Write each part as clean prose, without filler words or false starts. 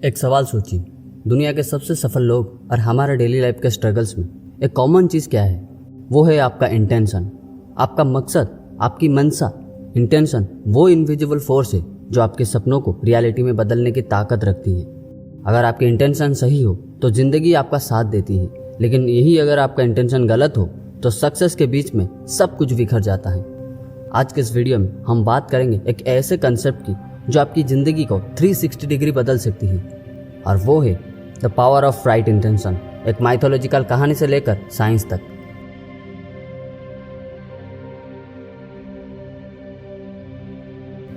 एक सवाल सोचिए, दुनिया के सबसे सफल लोग और हमारे डेली लाइफ के स्ट्रगल्स में एक कॉमन चीज़ क्या है? वो है आपका इंटेंशन, आपका मकसद, आपकी मंशा। इंटेंशन वो इनविजिबल फोर्स है जो आपके सपनों को रियलिटी में बदलने की ताकत रखती है। अगर आपकी इंटेंशन सही हो तो ज़िंदगी आपका साथ देती है, लेकिन यही अगर आपका इंटेंशन गलत हो तो सक्सेस के बीच में सब कुछ बिखर जाता है। आज के इस वीडियो में हम बात करेंगे एक ऐसे कंसेप्ट की जो आपकी ज़िंदगी को 360 डिग्री बदल सकती है, और वो है the power of right intention. एक माइथोलॉजिकल कहानी से लेकर साइंस तक।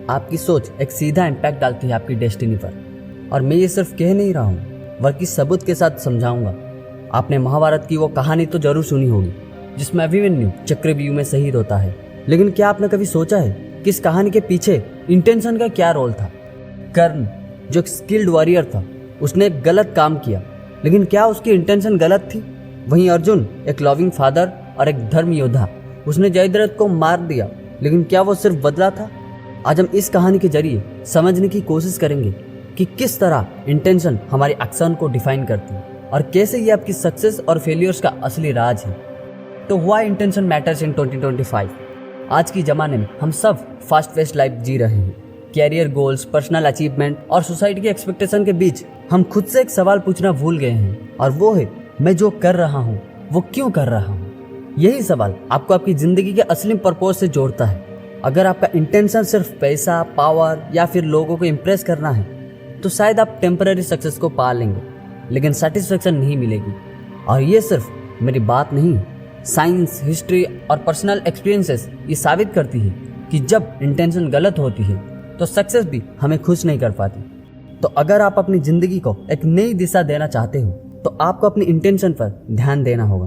आपकी सोच एक सीधा इम्पैक्ट डालती है आपकी डेस्टिनी पर, और मैं ये सिर्फ कह नहीं रहा हूँ बल्कि सबूत के साथ समझाऊंगा। आपने महाभारत की वो कहानी तो जरूर सुनी होगी जिसमें अभिमन्यु चक्रव्यूह में शहीद होता है, लेकिन क्या आपने कभी सोचा है कि इस कहानी के पीछे इंटेंशन का क्या रोल था? कर्ण जो एक स्किल्ड वॉरियर था, उसने एक गलत काम किया, लेकिन क्या उसकी इंटेंशन गलत थी? वहीं अर्जुन एक लविंग फादर और एक धर्म योद्धा, उसने जयद्रथ को मार दिया, लेकिन क्या वो सिर्फ बदला था? आज हम इस कहानी के जरिए समझने की कोशिश करेंगे कि किस तरह इंटेंशन हमारी एक्शन को डिफाइन करती है और कैसे ये आपकी सक्सेस और फेलियर्स का असली राज है। तो व्हाई इंटेंशन मैटर्स इन 2025। आज की ज़माने में हम सब फास्ट पेस्ड लाइफ जी रहे हैं। कैरियर गोल्स, पर्सनल अचीवमेंट और सोसाइटी की एक्सपेक्टेशन के बीच हम खुद से एक सवाल पूछना भूल गए हैं, और वो है मैं जो कर रहा हूँ वो क्यों कर रहा हूँ। यही सवाल आपको आपकी ज़िंदगी के असली पर्पस से जोड़ता है। अगर आपका इंटेंशन सिर्फ पैसा, पावर या फिर लोगों को इम्प्रेस करना है तो शायद आप टेम्पररी सक्सेस को पा लेंगे, लेकिन सेटिस्फेक्शन नहीं मिलेगी। और ये सिर्फ मेरी बात नहीं, साइंस, हिस्ट्री और पर्सनल एक्सपीरियंसेस ये साबित करती है कि जब इंटेंशन गलत होती है तो सक्सेस भी हमें खुश नहीं कर पाती। तो अगर आप अपनी ज़िंदगी को एक नई दिशा देना चाहते हो तो आपको अपनी इंटेंशन पर ध्यान देना होगा।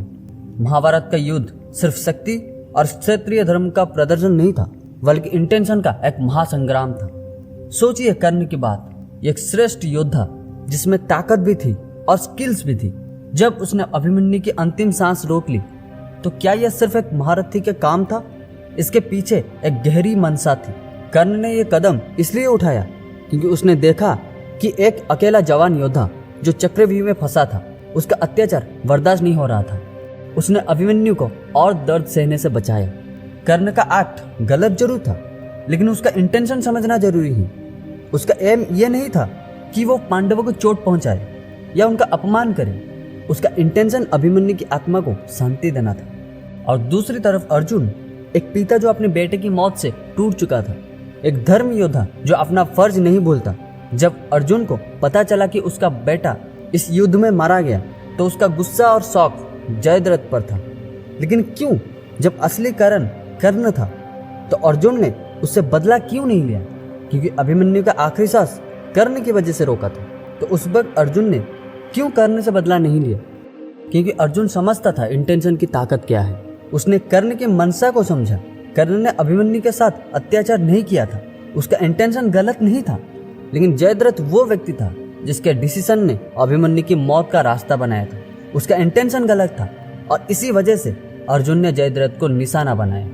महाभारत का युद्ध सिर्फ शक्ति और क्षत्रिय धर्म का प्रदर्शन नहीं था, बल्कि इंटेंशन का एक महासंग्राम था। सोचिए कर्ण की बात, एक श्रेष्ठ योद्धा जिसमें ताकत भी थी और स्किल्स भी थी। जब उसने अभिमन्यु की अंतिम सांस रोक ली तो क्या यह सिर्फ एक महारथी का काम था? इसके पीछे एक गहरी मंशा थी। कर्ण ने यह कदम इसलिए उठाया क्योंकि उसने देखा कि एक अकेला जवान योद्धा जो चक्रव्यूह में फंसा था, उसका अत्याचार बर्दाश्त नहीं हो रहा था। उसने अभिमन्यु को और दर्द सहने से बचाया। कर्ण का एक्ट गलत जरूर था, लेकिन उसका इंटेंशन समझना जरूरी है। उसका एम यह नहीं था कि वो पांडवों को चोट पहुंचाए या उनका अपमान करे। उसका इंटेंशन अभिमन्यु की आत्मा को शांति देना था। और दूसरी तरफ अर्जुन, एक पिता जो अपने बेटे की मौत से टूट चुका था, एक धर्म योद्धा जो अपना फर्ज नहीं भूलता। जब अर्जुन को पता चला कि उसका बेटा इस युद्ध में मारा गया तो उसका गुस्सा और शौक जयद्रथ पर था, लेकिन क्यों? जब असली कारण कर्ण था तो अर्जुन ने उससे बदला क्यों नहीं लिया? क्योंकि अभिमन्यु का आखिरी सांस कर्ण की वजह से रोका था। तो उस वक्त अर्जुन ने क्यों कर्ण से बदला नहीं लिया? क्योंकि अर्जुन समझता था इंटेंशन की ताकत क्या है। उसने कर्ण की मनसा को समझा। कर्ण ने अभिमन्यु के साथ अत्याचार नहीं किया था, उसका इंटेंशन गलत नहीं था, लेकिन जयद्रथ वो व्यक्ति था जिसके डिसीजन ने अभिमन्यु की मौत का रास्ता बनाया था। उसका इंटेंशन गलत था और इसी वजह से अर्जुन ने जयद्रथ को निशाना बनाया।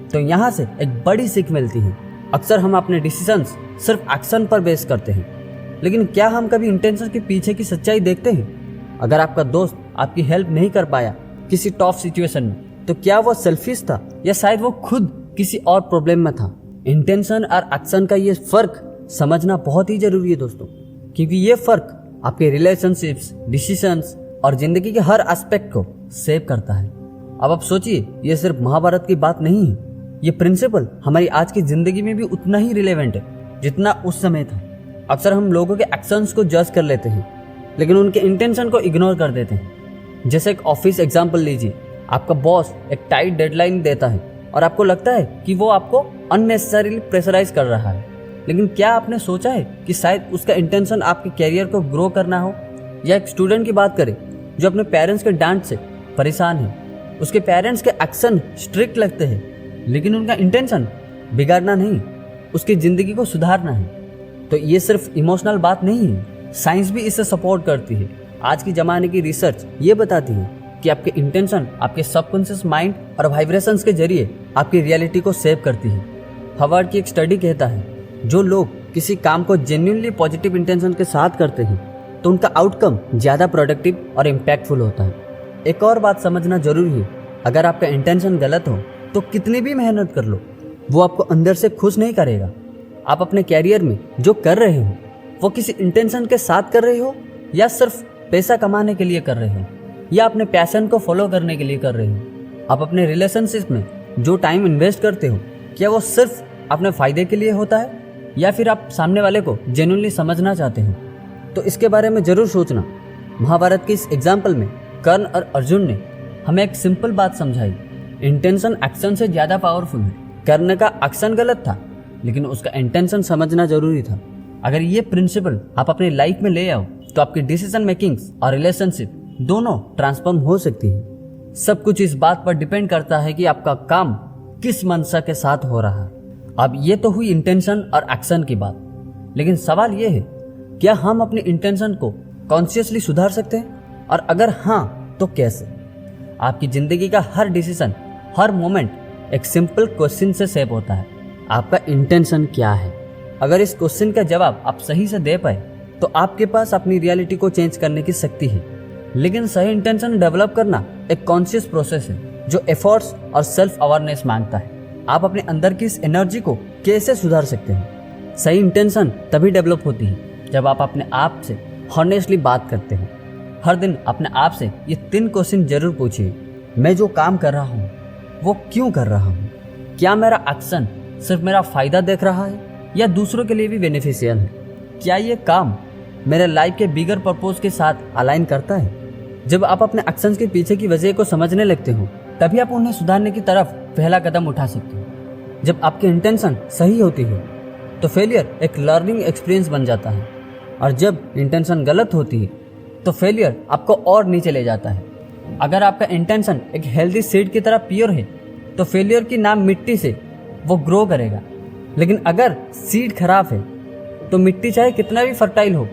तो यहाँ से एक बड़ी सीख मिलती है। अक्सर हम अपने डिसीजंस सिर्फ एक्शन पर बेस करते हैं, लेकिन क्या हम कभी इंटेंशन के पीछे की सच्चाई देखते हैं? अगर आपका दोस्त आपकी हेल्प नहीं कर पाया किसी टफ सिचुएशन में, तो क्या वो सेल्फिश था या शायद वो खुद किसी और प्रॉब्लम में था? इंटेंशन और एक्शन का ये फर्क समझना बहुत ही जरूरी है दोस्तों, क्योंकि ये फर्क आपके रिलेशनशिप्स, डिसीजंस और जिंदगी के हर एस्पेक्ट को सेव करता है। अब आप सोचिए, ये सिर्फ महाभारत की बात नहीं है। ये प्रिंसिपल हमारी आज की जिंदगी में भी उतना ही रिलेवेंट है जितना उस समय था। अक्सर हम लोगों के एक्शंस को जज कर लेते हैं, लेकिन उनके इंटेंशन को इग्नोर कर देते हैं। जैसे एक ऑफिस एग्जांपल लीजिए, आपका बॉस एक टाइट डेडलाइन देता है और आपको लगता है कि वो आपको अननेसेसरीली प्रेशराइज कर रहा है, लेकिन क्या आपने सोचा है कि शायद उसका इंटेंशन आपके कैरियर को ग्रो करना हो? या एक स्टूडेंट की बात करें जो अपने पेरेंट्स के डांट से परेशान है। उसके पेरेंट्स के एक्शन स्ट्रिक्ट लगते हैं, लेकिन उनका इंटेंशन बिगाड़ना नहीं, उसकी ज़िंदगी को सुधारना है। तो ये सिर्फ इमोशनल बात नहीं है, साइंस भी इसे सपोर्ट करती है। आज की ज़माने की रिसर्च ये बताती है कि आपके इंटेंशन आपके सबकॉन्शियस माइंड और वाइब्रेशंस के जरिए आपकी रियलिटी को सेव करती है। हार्वर्ड की एक स्टडी कहता है जो लोग किसी काम को जेन्युइनली पॉजिटिव इंटेंशन के साथ करते हैं तो उनका आउटकम ज़्यादा प्रोडक्टिव और इम्पैक्टफुल होता है। एक और बात समझना जरूरी है, अगर आपका इंटेंशन गलत हो तो कितनी भी मेहनत कर लो, वो आपको अंदर से खुश नहीं करेगा। आप अपने कैरियर में जो कर रहे हो वो किसी इंटेंशन के साथ कर रहे हो या सिर्फ पैसा कमाने के लिए कर रहे हो या अपने पैशन को फॉलो करने के लिए कर रहे हो। आप अपने रिलेशनशिप में जो टाइम इन्वेस्ट करते हो क्या वो सिर्फ अपने फ़ायदे के लिए होता है या फिर आप सामने वाले को जेन्युइनली समझना चाहते हो? तो इसके बारे में ज़रूर सोचना। महाभारत के इस एग्जाम्पल में कर्ण और अर्जुन ने हमें एक सिंपल बात समझाई, इंटेंशन एक्शन से ज़्यादा पावरफुल है। कर्ण का एक्शन गलत था लेकिन उसका इंटेंशन समझना जरूरी था। अगर ये प्रिंसिपल आप अपनी लाइफ में ले आओ तो आपकी डिसीजन मेकिंग्स और रिलेशनशिप दोनों ट्रांसफॉर्म हो सकती है। सब कुछ इस बात पर डिपेंड करता है कि आपका काम किस मंशा के साथ हो रहा है। अब ये तो हुई इंटेंशन और एक्शन की बात, लेकिन सवाल ये है, क्या हम अपनी इंटेंशन को कॉन्शियसली सुधार सकते हैं? और अगर हाँ तो कैसे? आपकी जिंदगी का हर डिसीजन, हर मोमेंट एक सिंपल क्वेश्चन से शेप होता है, आपका इंटेंशन क्या है? अगर इस क्वेश्चन का जवाब आप सही से दे पाए तो आपके पास अपनी रियलिटी को चेंज करने की शक्ति है। लेकिन सही इंटेंशन डेवलप करना एक कॉन्शियस प्रोसेस है जो एफर्ट्स और सेल्फ अवेयरनेस मांगता है। आप अपने अंदर की इस एनर्जी को कैसे सुधार सकते हैं? सही इंटेंशन तभी डेवलप होती है जब आप अपने आप से हॉनेस्टली बात करते हो। हर दिन अपने आप से ये 3 क्वेश्चन जरूर पूछिए। मैं जो काम कर रहा हूँ वो क्यों कर रहा हूँ? क्या मेरा एक्शन सिर्फ मेरा फायदा देख रहा है या दूसरों के लिए भी बेनिफिशियल है? क्या ये काम मेरे लाइफ के बिगर पर्पस के साथ अलाइन करता है? जब आप अपने एक्शंस के पीछे की वजह को समझने लगते हो तभी आप उन्हें सुधारने की तरफ पहला कदम उठा सकते हो। जब आपकी इंटेंशन सही होती है तो फेलियर एक लर्निंग एक्सपीरियंस बन जाता है, और जब इंटेंशन गलत होती है तो फेलियर आपको और नीचे ले जाता है। अगर आपका इंटेंशन एक हेल्दी सीड की तरह प्योर है तो फेलियर की नाम मिट्टी से वो ग्रो करेगा। लेकिन अगर सीड खराब है तो मिट्टी चाहे कितना भी फर्टाइल हो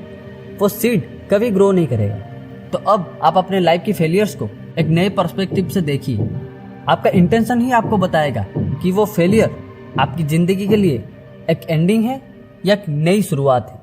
वो सीड कभी ग्रो नहीं करेगा। तो अब आप अपने लाइफ की फेलियर्स को एक नए पर्सपेक्टिव से देखिए। आपका इंटेंशन ही आपको बताएगा कि वो फेलियर आपकी ज़िंदगी के लिए एक एंडिंग है या एक नई शुरुआत है।